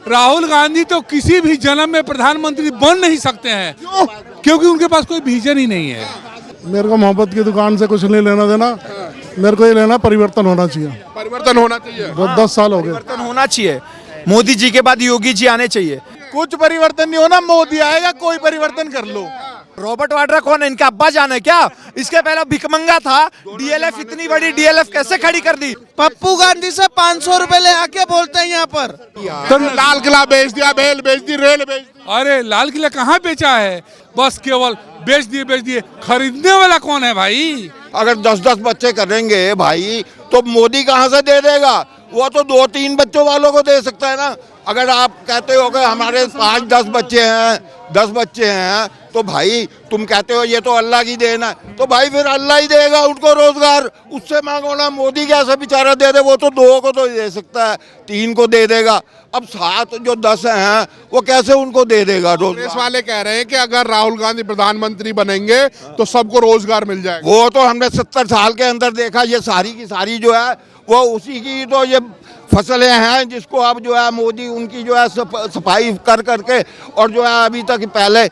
राहुल गांधी तो किसी भी जन्म में प्रधानमंत्री बन नहीं सकते हैं। क्योंकि उनके पास कोई विजन ही नहीं है। मेरे को मोहब्बत की दुकान से कुछ नहीं लेना देना, मेरे को ये लेना परिवर्तन होना चाहिए। परिवर्तन होना चाहिए। 10 साल हो गए। परिवर्तन होना चाहिए। मोदी जी के बाद योगी जी आने चाहिए। कुछ परिवर्तन नहीं होना, मोदी आएगा कोई परिवर्तन कर लो। रॉबर्ट वाड्रा कौन है? इनका अब्बा जान है क्या? इसके पहले भिखमंगा था। डीएलएफ, इतनी बड़ी डीएलएफ कैसे खड़ी कर दी? पप्पू गांधी से 500 रुपए ले आके बोलते हैं यहाँ पर। तो लाल किला बेच दिया, बेल बेच दी, रेल बेच दी। अरे लाल किला कहाँ बेचा है? बस केवल बेच दिए। खरीदने वाला कौन है भाई? अगर 10-10 बच्चे करेंगे भाई तो मोदी कहाँ से दे देगा? वो तो 2-3 बच्चों वालों को दे सकता है ना। अगर आप कहते हो कि हमारे 5-10 बच्चे हैं, 10 बच्चे हैं, तो भाई तुम कहते हो ये तो अल्लाह की देन है, तो भाई फिर अल्लाह ही देगा उनको रोजगार। उससे मांगो ना, मोदी कैसे बेचारा दे दे? वो तो 2 को तो दे सकता है, 3 को दे देगा। अब 7 जो 10 हैं वो कैसे उनको दे देगा रोजगार? कांग्रेस वाले कह रहे हैं कि अगर राहुल गांधी प्रधानमंत्री बनेंगे तो सबको रोजगार मिल जाएगा। वो तो हमने 70 साल के अंदर देखा। ये सारी की सारी जो है वो उसी की तो ये फसलें हैं जिसको अब जो है मोदी उनकी जो है सफाई कर करके, और जो है अभी तक पहले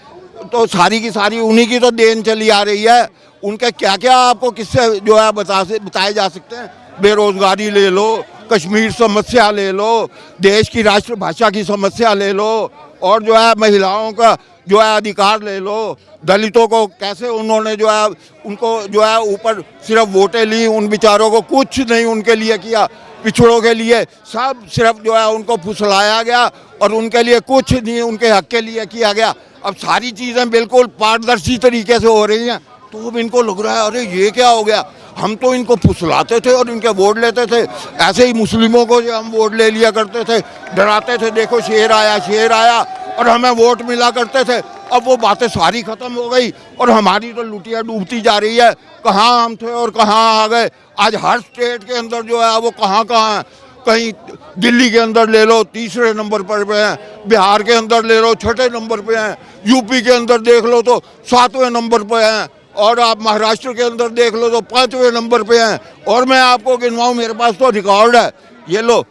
तो सारी की सारी उन्हीं की तो देन चली आ रही है। उनके क्या क्या आपको किससे जो है बताए जा सकते हैं? बेरोजगारी ले लो, कश्मीर समस्या ले लो, देश की राष्ट्रभाषा की समस्या ले लो, और जो है महिलाओं का जो है अधिकार ले लो। दलितों को कैसे उन्होंने जो है उनको जो है ऊपर सिर्फ वोटें ली, उन बेचारों को कुछ नहीं उनके लिए किया। पिछड़ों के लिए सब सिर्फ जो है उनको फुसलाया गया और उनके लिए कुछ नहीं उनके हक के लिए किया गया। अब सारी चीज़ें बिल्कुल पारदर्शी तरीके से हो रही हैं, तो अब इनको लग रहा है अरे ये क्या हो गया? हम तो इनको फुसलाते थे और इनके वोट लेते थे। ऐसे ही मुस्लिमों को जो हम वोट ले लिया करते थे, डराते थे, देखो शेर आया, और हमें वोट मिला करते थे। अब वो बातें सारी खत्म हो गई और हमारी तो लुटिया डूबती जा रही है। कहाँ हम थे और कहाँ आ गए। आज हर स्टेट के अंदर जो है वो कहाँ है। कहीं दिल्ली के अंदर ले लो 3रे नंबर पर हैं, बिहार के अंदर ले लो 6ठे नंबर पे हैं, यूपी के अंदर देख लो तो 7वें नंबर पे हैं, और आप महाराष्ट्र के अंदर देख लो तो 5वें नंबर पे हैं। और मैं आपको गिनवाऊं, मेरे पास तो रिकॉर्ड है, ये लो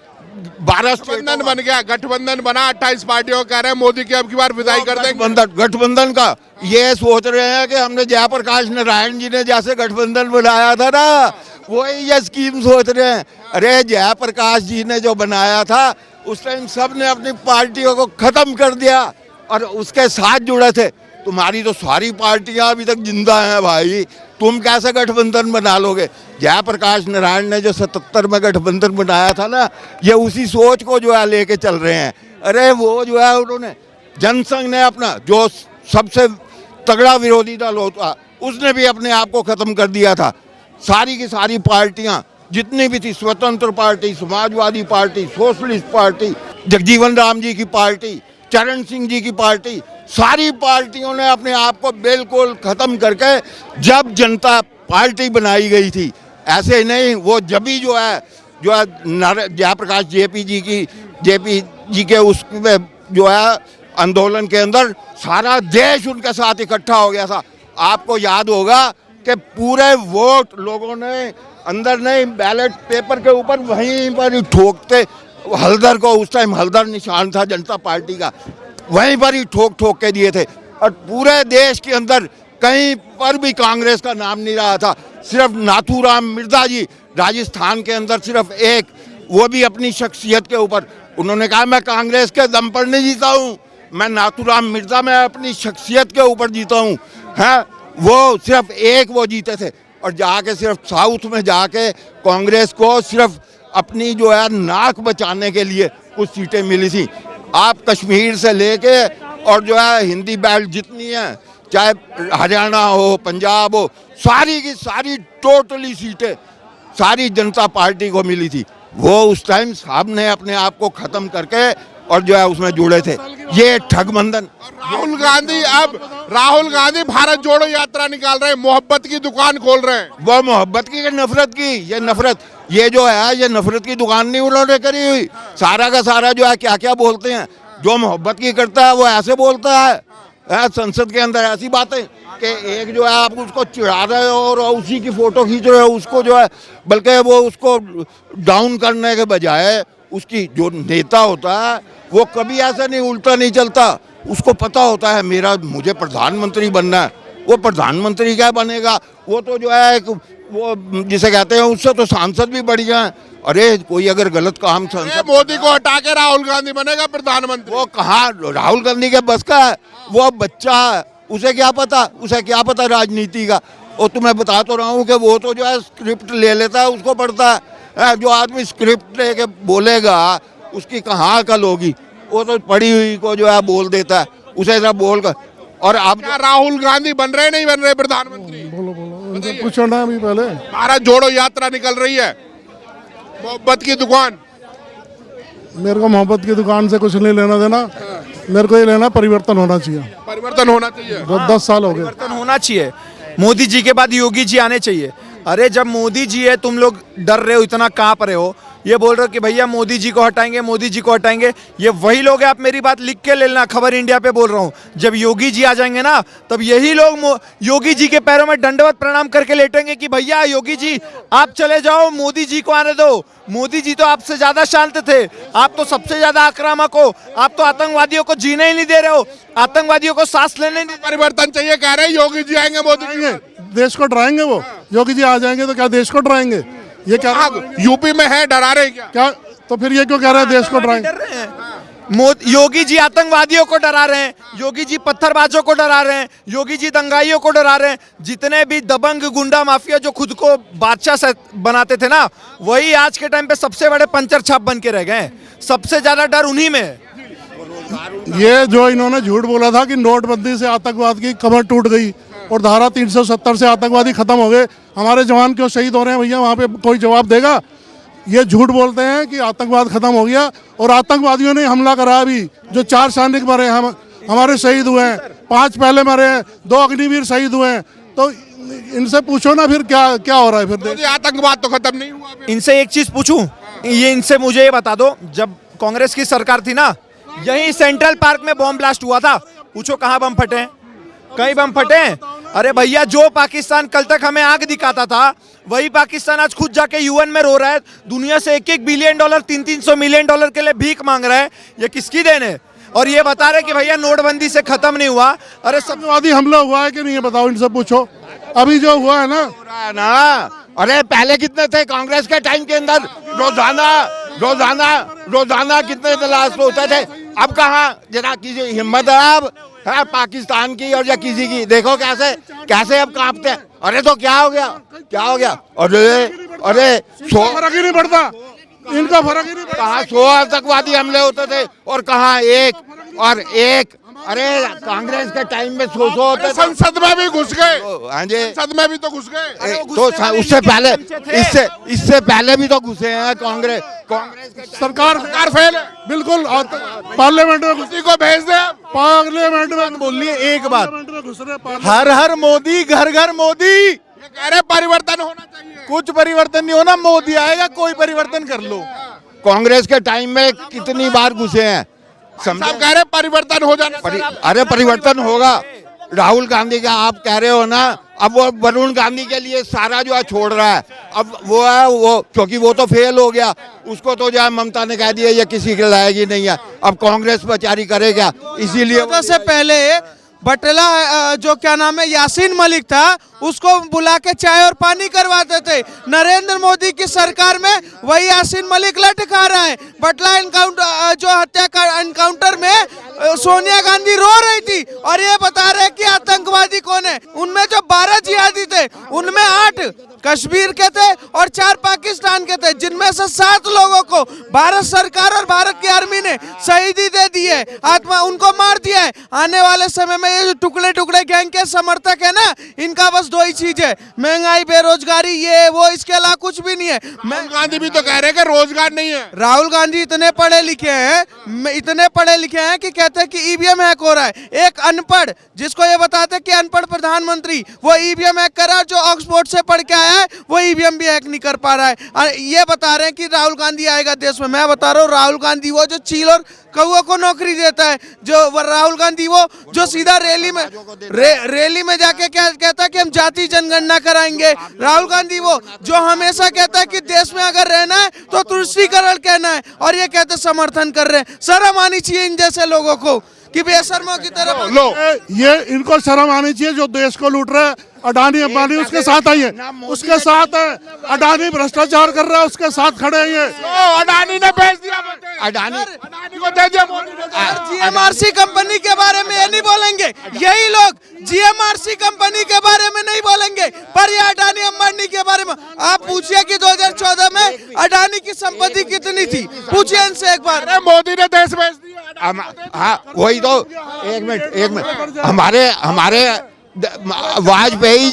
12 गठबंधन बन गया, गठबंधन बना। 28 पार्टियों कह रहे हैं मोदी की अब की बार विदाई कर देंगे। गठबंधन का ये सोच रहे हैं कि हमने जयप्रकाश नारायण जी ने जैसे गठबंधन बनाया था ना, वही ये स्कीम सोच रहे हैं। अरे जयप्रकाश जी ने जो बनाया था उस टाइम सब ने अपनी पार्टियों को खत्म कर दिया और उसके साथ जुड़े थे। तुम्हारी तो सारी पार्टियां अभी तक जिंदा हैं भाई, तुम कैसे गठबंधन बना लोगे? जयप्रकाश नारायण ने जो 77 में गठबंधन बनाया था ना, ये उसी सोच को जो है लेके चल रहे हैं। अरे वो जो है उन्होंने जनसंघ ने अपना जो सबसे तगड़ा विरोधी दल होता उसने भी अपने आप को खत्म कर दिया था। सारी की सारी पार्टियां जितनी भी थी, Swatantra party, Samajwadi party, socialist party, Jagjivan Ram ji की पार्टी, चरण सिंह जी की पार्टी, सारी पार्टियों ने अपने आप को बिल्कुल खत्म करके जब जनता पार्टी बनाई गई थी। ऐसे ही नहीं, वो जब भी जो है जयप्रकाश जेपी जी के उसमें जो है आंदोलन के अंदर सारा देश उनके साथ इकट्ठा हो गया था। आपको याद होगा कि पूरे वोट लोगों ने अंदर नहीं, बैलेट पेपर के ऊपर वहीं पर ही ठोकते हल्दर को, उस टाइम हल्दर निशान था जनता पार्टी का, वहीं पर ही ठोक के दिए थे। और पूरे देश के अंदर कहीं पर भी कांग्रेस का नाम नहीं रहा था। सिर्फ नाथूराम मिर्जा जी राजस्थान के अंदर सिर्फ एक, वो भी अपनी शख्सियत के ऊपर, उन्होंने कहा मैं कांग्रेस के दम पर नहीं जीता हूँ, मैं नाथूराम मिर्जा मैं अपनी शख्सियत के ऊपर जीता हूँ। हैं, वो सिर्फ एक वो जीते थे और जाके सिर्फ साउथ में जाके कांग्रेस को सिर्फ अपनी जो है नाक बचाने के लिए कुछ सीटें मिली थी। आप कश्मीर से लेके और जो है हिंदी बेल्ट जितनी है, चाहे हरियाणा हो, पंजाब हो, सारी की सारी टोटली सीटें सारी जनता पार्टी को मिली थी। वो उस टाइम साहब ने अपने आप को खत्म करके और जो है उसमें जुड़े थे। ये ठगबंधन। राहुल गांधी भारत जोड़ो यात्रा निकाल रहे हैं, मोहब्बत की दुकान खोल रहे हैं। वो मोहब्बत की, नफरत की, ये नफरत, ये जो है ये नफरत की दुकान नहीं उन्होंने करी हुई। सारा का सारा जो है क्या क्या बोलते हैं, जो मोहब्बत की करता है वो ऐसे बोलता है। संसद के अंदर ऐसी बातें कि एक जो है आप उसको चिढ़ा रहे हो और उसी की फोटो खींच रहे हो, उसको जो है बल्कि वो उसको डाउन करने के बजाय उसकी जो नेता होता है वो कभी ऐसा नहीं उल्टा नहीं चलता, उसको पता होता है मुझे प्रधानमंत्री बनना है। वो प्रधानमंत्री क्या बनेगा, वो तो जो है वो जिसे कहते हैं उससे तो सांसद भी बढ़िया है। अरे कोई अगर गलत काम संसद मोदी को हटा के राहुल गांधी बनेगा प्रधानमंत्री। वो कहाँ राहुल गांधी के बस का है, वो बच्चा है, उसे क्या पता राजनीति का। और तुम्हें बता तो रहा हूँ कि वो तो जो है स्क्रिप्ट ले लेता है, उसको पढ़ता है। जो आदमी स्क्रिप्ट लेके बोलेगा उसकी कहाँ अकल होगी, वो तो पढ़ी हुई को जो है बोल देता है, उसे ऐसा बोल कर। और अब क्या राहुल गांधी बन रहे नहीं बन रहे प्रधानमंत्री? बोलो उनसे पूछो ना अभी पहले। भारत जोड़ो यात्रा निकल रही है, मोहब्बत की दुकान। मेरे को मोहब्बत की दुकान से कुछ नहीं लेना देना, मेरे को ये लेना परिवर्तन होना चाहिए। परिवर्तन होना चाहिए। 10 साल हो गए। परिवर्तन होना चाहिए। मोदी जी के बाद योगी जी आने चाहिए। अरे जब मोदी जी है तुम लोग डर रहे हो, इतना कांप रहे हो, ये बोल रहे हो कि भैया मोदी जी को हटाएंगे, मोदी जी को हटाएंगे। ये वही लोग हैं, आप मेरी बात लिख के ले लेना, खबर इंडिया पे बोल रहा हूँ। जब योगी जी आ जाएंगे ना, तब यही लोग योगी जी के पैरों में दंडवत प्रणाम करके लेटेंगे कि भैया योगी जी आप चले जाओ, मोदी जी को आने दो। मोदी जी तो आपसे ज्यादा शांत थे, आप तो सबसे ज्यादा आक्रामक हो, आप तो आतंकवादियों को जीने ही नहीं दे रहे हो, आतंकवादियों को सांस लेने नहीं। परिवर्तन चाहिए कह रहे हैं, योगी जी आएंगे मोदी जी देश को डराएंगे वो। योगी जी आ जाएंगे तो क्या देश को डराएंगे? ये क्या यूपी में है, डरा रहे क्या? तो फिर ये क्यों कह रहे हैं देश को डराएंगे? योगी जी आतंकवादियों को डरा रहे हैं, योगी जी पत्थरबाजों को डरा रहे हैं, योगी जी दंगाइयों को डरा रहे हैं। जितने भी दबंग गुंडा माफिया जो खुद को बादशाह बनाते थे ना, वही आज के टाइम पे सबसे बड़े पंचर छाप बन के रह गए। सबसे ज्यादा डर उन्हीं में है। ये जो इन्होंने झूठ बोला था कि नोटबंदी से आतंकवाद की कमर टूट गई और धारा 370 से आतंकवादी खत्म हो गए, हमारे जवान क्यों शहीद हो रहे हैं भैया, वहाँ पे कोई जवाब देगा? ये झूठ बोलते हैं कि आतंकवाद खत्म हो गया, और आतंकवादियों ने हमला करा। अभी जो 4 सैनिक मरे हैं, हमारे शहीद हुए हैं, 5 पहले मरे हैं, 2 अग्निवीर शहीद हुए हैं। तो इनसे पूछो ना फिर क्या हो रहा है फिर? आतंकवाद तो खत्म नहीं हुआ। इनसे एक चीज पूछूं, ये इनसे मुझे ये बता दो, जब कांग्रेस की सरकार थी ना, यही सेंट्रल पार्क में बॉम्ब ब्लास्ट हुआ था, पूछो कहाँ बम फटे? कहीं बम फटे? अरे भैया जो पाकिस्तान कल तक हमें आग दिखाता था, वही पाकिस्तान आज खुद जाके यूएन में रो रहा है, दुनिया से 1-1 बिलियन डॉलर, 300-300 मिलियन डॉलर के लिए भीख मांग रहा है। ये किसकी देन है? और ये बता रहे कि भैया नोटबंदी से खत्म नहीं हुआ। अरे आतंकवादी हमला हुआ है कि नहीं है बताओ, इनसे पूछो। अभी जो हुआ है ना, अरे पहले कितने थे कांग्रेस के टाइम के अंदर? रोजाना कितने ब्लास्ट होते थे? अब कहाँ जरा किसी हिम्मत है अब है पाकिस्तान की और या किसी की? देखो कैसे अब कांपते हैं। अरे तो क्या हो गया? अरे फर्क ही नहीं पड़ता, इनका फर्क ही नहीं पड़ता। कहाँ 100 आतंकवादी हमले होते थे और कहाँ एक। अरे कांग्रेस के टाइम में 100 होते थे। संसद में भी घुस गए। हाँ जी, संसद में भी तो घुस गए। तो उससे पहले इससे पहले भी तो घुसे हैं। कांग्रेस सरकार फेल है बिल्कुल। पार्लियामेंट में किसी को भेज दे, पार्लियामेंट में बोलिए एक बात, घुस रहे। हर हर मोदी, घर घर मोदी। ये कह रहे परिवर्तन होना चाहिए। कुछ परिवर्तन नहीं होना, मोदी आएगा, कोई परिवर्तन कर लो। कांग्रेस के टाइम में कितनी बार घुसे हैं, सब कह रहे परिवर्तन हो जाना। अरे परिवर्तन होगा। राहुल गांधी का आप कह रहे हो ना, अब वो वरुण गांधी के लिए सारा जो है छोड़ रहा है। अब वो क्योंकि वो तो फेल हो गया, उसको तो जो है ममता ने कह दिया ये किसी के लायक ही नहीं है। अब कांग्रेस बेचारी करे क्या? इसीलिए से पहले बटला जो क्या नाम है यासीन मलिक था, उसको बुला के चाय और पानी करवाते थे। नरेंद्र मोदी की सरकार में वही यासीन मलिक लट खा रहा है। बटला एनकाउंटर जो हत्या एनकाउंटर में सोनिया गांधी रो रही थी और ये बता रहे कि आतंकवादी कौन है। उनमें जो 12 जिहादी थे, उनमें 8 कश्मीर के थे और 4 पाकिस्तान के थे, जिनमें से 7 लोगों को भारत सरकार और भारत की आर्मी ने शहीदी दे दी है, उनको मार दिया है। आने वाले समय में ये जो टुकड़े टुकड़े गैंग के समर्थक है ना, इनका बस 2 ही चीज है, महंगाई, बेरोजगारी, ये वो, इसके अलावा कुछ भी नहीं है। राहुल गांधी भी तो कह रहे हैं कि रोजगार नहीं है। राहुल गांधी इतने पढ़े लिखे हैं कि कहते हैं कि ईवीएम हैक हो रहा है। एक अनपढ़ जिसको ये बताते हैं कि अनपढ़ प्रधानमंत्री, वो ईवीएम हैक कर रहा है। जो ऑक्सफोर्ड से पढ़ के आया है वो ईवीएम भी हैक नहीं कर पा रहा है। ये बता रहे हैं कि राहुल गांधी आएगा देश में। मैं बता रहा हूँ, राहुल गांधी वो जो चील और कौओं को नौकरी देता है। जो राहुल गांधी वो जो सीधा रैली में जाके कहता है कि हम जाति जनगणना कराएंगे। राहुल गांधी वो जो हमेशा कहता है कि देश में अगर रहना है तो तुष्टीकरण कहना है, और ये कहते समर्थन कर रहे हैं। शर्म आनी चाहिए इन जैसे लोगों को कि बेशर्मों की तरफ। लो ये इनको शर्म आनी चाहिए जो देश को लूट रहे हैं। अडानी अंबानी उसके साथ आई है, उसके साथ है। अडानी भ्रष्टाचार कर रहा है, उसके साथ खड़े हैं ये। अडानी ने बेच दिया, अडानी को दे दिया मोदी ने। जीएमआरसी कंपनी के बारे में ये नहीं बोलेंगे, यही लोग जीएमआरसी कंपनी के बारे में नहीं बोलेंगे, पर ये अडानी अंबानी के बारे में आप पूछिए कि 2014 में अडानी की संपत्ति कितनी थी, पूछिए इनसे एक बार। अरे मोदी ने देश बेच दिया। हाँ वही तो, एक मिनट हमारे वाजपेयी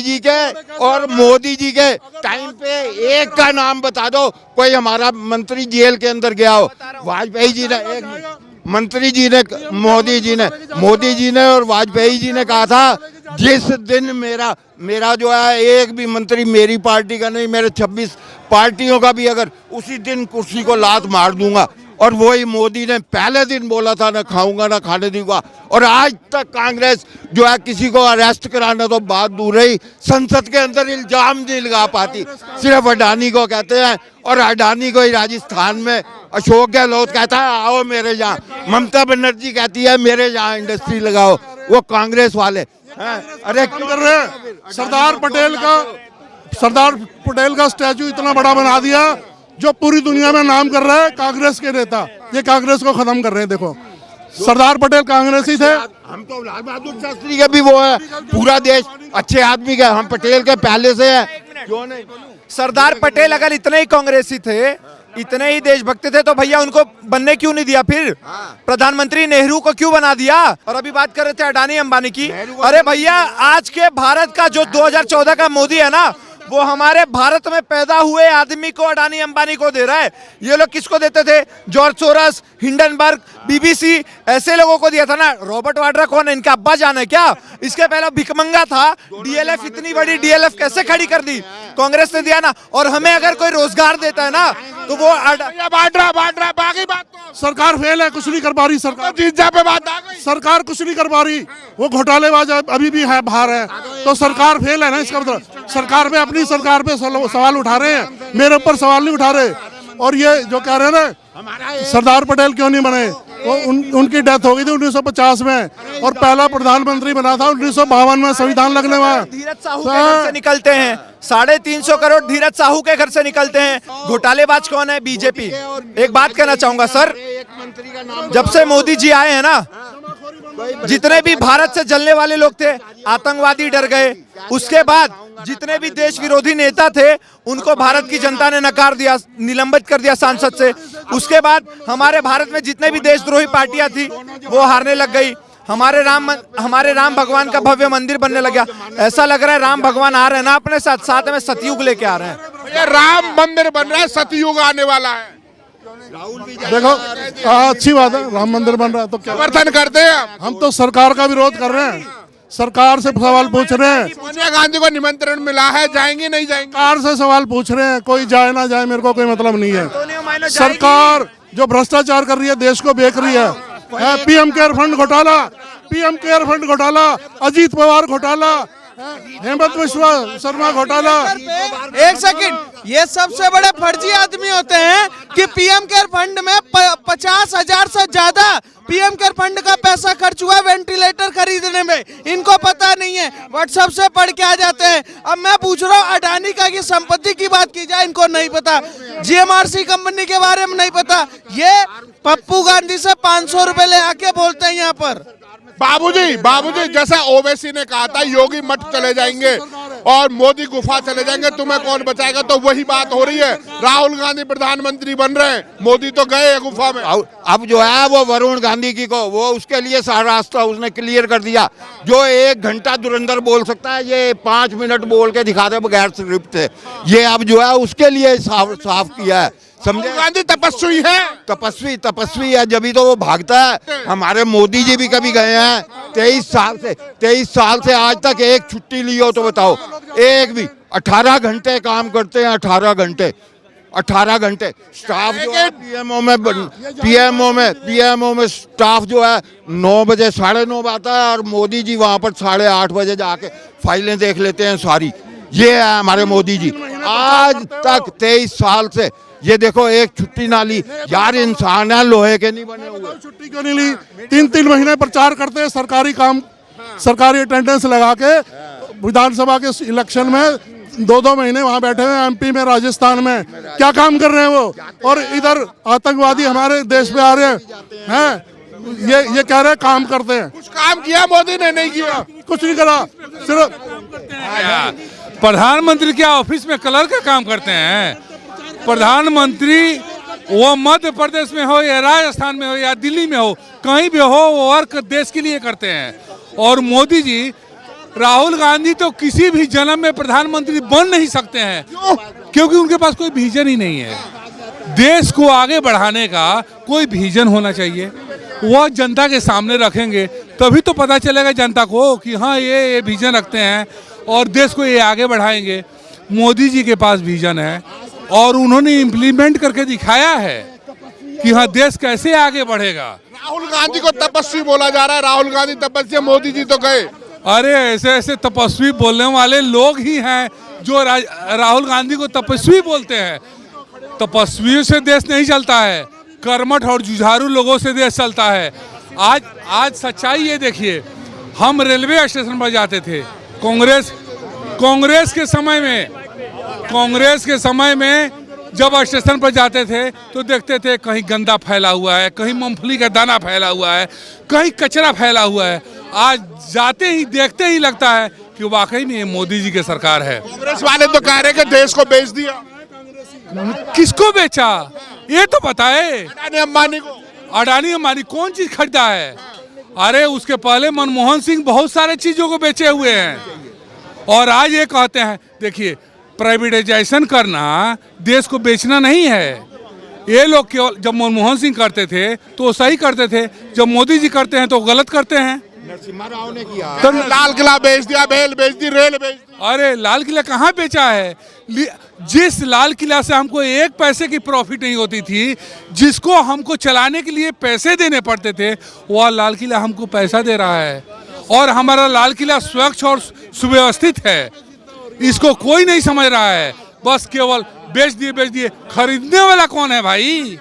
जी के और मोदी जी के टाइम पे एक का नाम बता दो, कोई हमारा मंत्री जेल के अंदर गया हो। वाजपेयी जी ने मंत्री जी ने मोदी जी ने और वाजपेयी जी ने कहा था, जिस दिन मेरा जो है एक भी मंत्री मेरी पार्टी का नहीं, मेरे 26 पार्टियों का भी, अगर उसी दिन कुर्सी को लात मार दूंगा। और वही मोदी ने पहले दिन बोला था, ना खाऊंगा ना खाने दूंगा। और आज तक कांग्रेस जो है किसी को अरेस्ट कराना तो बात दूर रही, संसद के अंदर इल्जाम नहीं लगा पाती। सिर्फ अडानी को कहते हैं, और अडानी को ही राजस्थान में अशोक गहलोत कहता है आओ मेरे यहाँ, ममता बनर्जी कहती है मेरे यहाँ इंडस्ट्री लगाओ, वो कांग्रेस वाले हैं। अरे काम कर रहे हैं। सरदार पटेल का स्टैचू इतना बड़ा बना दिया जो पूरी दुनिया में नाम कर रहा है कांग्रेस के नेता। ये कांग्रेस को खत्म कर रहे हैं। देखो सरदार पटेल कांग्रेसी थे, हम तो लाल बहादुर शास्त्री के भी वो है, पूरा देश अच्छे आदमी का, हम पटेल के पहले से है। क्यों नहीं? सरदार पटेल अगर इतने ही कांग्रेसी थे, इतने ही देशभक्त थे, तो भैया उनको बनने क्यों नहीं दिया? फिर प्रधानमंत्री नेहरू को क्यों बना दिया? और अभी बात कर रहे थे अडानी अंबानी की। अरे भैया आज के भारत का जो 2014 का मोदी है ना, वो हमारे भारत में पैदा हुए आदमी को, अडानी अंबानी को दे रहा है। ये लोग किसको देते थे? जॉर्ज सोरस, हिंडनबर्ग, बीबीसी, ऐसे लोगों को दिया था ना। रॉबर्ट वाड्रा कौन है? इनका अब्बा जान है क्या? इसके पहले भिकमंगा था। डीएलएफ, इतनी बड़ी डीएलएफ कैसे खड़ी कर दी? कांग्रेस ने दिया ना। और हमें अगर कोई रोजगार देता है ना तो वो बाकी बात तो सरकार फेल है, कुछ नहीं कर पा रही सरकार। जीजा पे बात आ गई। सरकार कुछ नहीं कर पा रही, वो घोटालेबाज अभी भी है, बाहर है, तो सरकार फेल है ना। इसका मतलब सरकार पे, अपनी सरकार पे सवाल उठा रहे हैं, मेरे ऊपर सवाल नहीं उठा रहे। और ये जो कह रहे हैं ना सरदार पटेल क्यों नहीं बने, वो उनकी डेथ हो गई थी 1950 में, और पहला प्रधानमंत्री बना था 1952 में संविधान लगने में। धीरज साहू के घर से निकलते हैं, 350 करोड़ धीरज साहू के घर से निकलते हैं। घोटालेबाज कौन है? बीजेपी। एक बात कहना चाहूंगा सर, जब से मोदी जी आए हैं ना, जितने भी भारत से जलने वाले लोग थे, आतंकवादी डर गए। उसके बाद जितने भी देश विरोधी नेता थे, उनको भारत की जनता ने नकार दिया, निलंबित कर दिया सांसद से। उसके बाद हमारे भारत में जितने भी देशद्रोही पार्टियां थी, वो हारने लग गई। हमारे राम भगवान का भव्य मंदिर बनने लगा। ऐसा लग रहा है राम भगवान आ रहे हैं ना अपने साथ, साथ में सतयुग लेके आ रहे हैं। ये राम मंदिर बन रहा है, सतयुग आने वाला है। देखो अच्छी बात है, राम मंदिर बन रहा है तो क्या समर्थन करते हैं हम तो सरकार का विरोध कर रहे हैं, सरकार से सवाल पूछ रहे हैं। सोनिया गांधी को निमंत्रण मिला है, जाएंगी नहीं जाएंगी? सरकार से सवाल पूछ रहे हैं, कोई जाए ना जाए मेरे को कोई मतलब नहीं है। सरकार जो भ्रष्टाचार कर रही है, देश को बेच रही है। पीएम केयर फंड घोटाला, अजीत पवार घोटाला, हेमंत बिश्वा शर्मा घोटाला। एक सेकंड, ये सबसे बड़े फर्जी आदमी होते हैं कि पीएम केयर फंड में 50,000 से ज्यादा पीएम केयर फंड का पैसा खर्च हुआ वेंटिलेटर खरीदने में। इनको पता नहीं है, व्हाट्सएप से पढ़ के आ जाते हैं। अब मैं पूछ रहा हूँ अडानी का की संपत्ति की बात की जाए, इनको नहीं पता। जीएमआरसी कंपनी के बारे में नहीं पता। ये पप्पू गांधी से 500 रुपए ले आके बोलते हैं यहाँ पर। बाबूजी जैसा ओवैसी ने कहा था योगी मठ चले जाएंगे और मोदी गुफा चले जाएंगे, तुम्हें कौन बचाएगा, तो वही बात हो रही है। राहुल गांधी प्रधानमंत्री बन रहे हैं, मोदी तो गए गुफा में। अब जो है वो वरुण गांधी की को, वो उसके लिए सारा रास्ता उसने क्लियर कर दिया। जो 1 घंटा धुरंधर बोल सकता है, ये 5 मिनट बोल के दिखा दे बगैर स्क्रिप्ट से। ये अब जो है उसके लिए साफ किया है, समझे? गांधी तपस्वी है, तपस्वी है, जब भी तो वो भागता है। हमारे मोदी जी भी कभी गए हैं 23 साल से आज तक एक छुट्टी ली हो तो बताओ? एक भी। 18 घंटे काम करते हैं, 18 घंटे। 18 घंटे स्टाफ जो है पीएमओ में स्टाफ जो है 9 बजे 9:30 आता है और मोदी जी वहाँ पर 8:30 बजे जाके फाइलें देख लेते हैं सारी। ये है हमारे मोदी जी। आज तक 23 साल से ये देखो एक छुट्टी ना ली। यार इंसान है, लोहे के नहीं बने हुए। छुट्टी क्यों नहीं ली? 3-3 महीने प्रचार करते हैं, सरकारी काम, सरकारी अटेंडेंस लगा के विधानसभा के इलेक्शन में 2-2 महीने वहाँ बैठे हुए एमपी में, राजस्थान में। क्या काम कर रहे हैं वो? और इधर आतंकवादी हमारे देश पे आ रहे हैं। ये कह रहे हैं काम करते हैं। कुछ काम किया मोदी ने? नहीं किया, कुछ नहीं करा। सिर्फ प्रधानमंत्री क्या ऑफिस में कलर का काम करते हैं? प्रधानमंत्री वो मध्य प्रदेश में हो या राजस्थान में हो या दिल्ली में हो, कहीं भी हो, वो वर्क देश के लिए करते हैं। और मोदी जी, राहुल गांधी तो किसी भी जन्म में प्रधानमंत्री बन नहीं सकते हैं। क्योंकि उनके पास कोई विजन ही नहीं है। देश को आगे बढ़ाने का कोई विजन होना चाहिए। वह जनता के सामने रखेंगे तभी तो पता चलेगा जनता को कि हाँ ये विजन रखते हैं और देश को ये आगे बढ़ाएंगे। मोदी जी के पास विजन है और उन्होंने इम्प्लीमेंट करके दिखाया है कि हाँ देश कैसे आगे बढ़ेगा। राहुल गांधी को तपस्वी बोला जा रहा है। राहुल गांधी तपस्वी, मोदी जी तो गए। अरे ऐसे ऐसे तपस्वी बोलने वाले लोग ही हैं जो राहुल गांधी को तपस्वी बोलते हैं। तपस्वियों से देश नहीं चलता है, कर्मठ और जुझारू लोगों से देश चलता है। आज सच्चाई ये देखिए, हम रेलवे स्टेशन पर जाते थे कांग्रेस के समय में जब स्टेशन पर जाते थे तो देखते थे कहीं गंदा फैला हुआ है, कहीं मूंगफली का दाना फैला हुआ है, कहीं कचरा फैला हुआ है। आज जाते ही देखते ही लगता है कि वाकई में ये मोदी जी की सरकार है। कांग्रेस वाले तो कह रहे हैं कि देश को बेच दिया। किसको बेचा ये तो बताए। अडानी अंबानी को। अडानी अंबानी कौन चीज खरीदा है? अरे उसके पहले मनमोहन सिंह बहुत सारे चीजों को बेचे हुए हैं। और आज ये कहते हैं, देखिए प्राइवेटाइजेशन करना देश को बेचना नहीं है। ये लोग केवल जब मनमोहन सिंह करते थे तो सही करते थे, जब मोदी जी करते हैं तो गलत करते हैं। नरसिम्हा राव ने किया। तो लाल किला बेच दिया, बेल बेच दी, रेल बेच दी। अरे लाल किला कहाँ बेचा है? जिस लाल किला से हमको 1 पैसे की प्रॉफिट नहीं होती थी, जिसको हमको चलाने के लिए पैसे देने पड़ते थे, वह लाल किला हमको पैसा दे रहा है। और हमारा लाल किला स्वच्छ और सुव्यवस्थित है। इसको कोई नहीं समझ रहा है, बस केवल बेच दिए। खरीदने वाला कौन है भाई?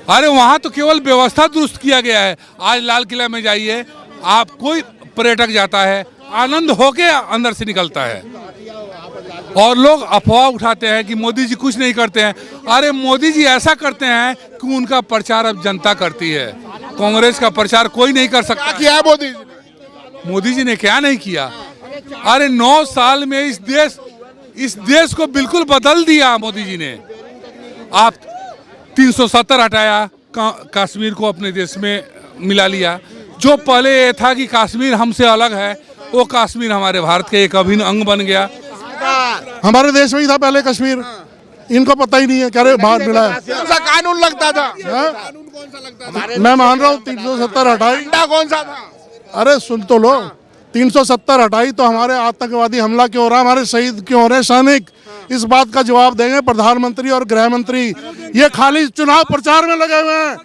अरे वहां तो केवल व्यवस्था दुरुस्त किया गया है। आज लाल किला में जाइए आप, कोई पर्यटक जाता है आनंद होके अंदर से निकलता है। और लोग अफवाह उठाते हैं कि मोदी जी कुछ नहीं करते हैं। अरे मोदी जी ऐसा करते हैं कि उनका प्रचार अब जनता करती है। कांग्रेस का प्रचार कोई नहीं कर सकता। क्या किया है मोदी जी ने? मोदी जी ने क्या नहीं किया? अरे 9 साल में इस देश को बिल्कुल बदल दिया मोदी जी ने। आप 370 हटाया, कश्मीर को अपने देश में मिला लिया। जो पहले ये था कि कश्मीर हमसे अलग है, वो कश्मीर हमारे भारत का एक अभिन्न अंग बन गया। हमारे देश में ही था पहले कश्मीर, इनको पता ही नहीं है। कह रहे बाहर मिला है। कौन सा कानून लगता था? कानून कौन सा लगता था? मैं मान रहा हूँ 370 हटाई। झंडा कौन सा था? अरे सुन तो लो, 370 हटाई तो हमारे आतंकवादी हमला क्यों हो रहा, हमारे शहीद क्यों हो रहे सैनिक, इस बात का जवाब देंगे प्रधानमंत्री और गृह मंत्री। ये खाली चुनाव प्रचार में लगे हुए हैं।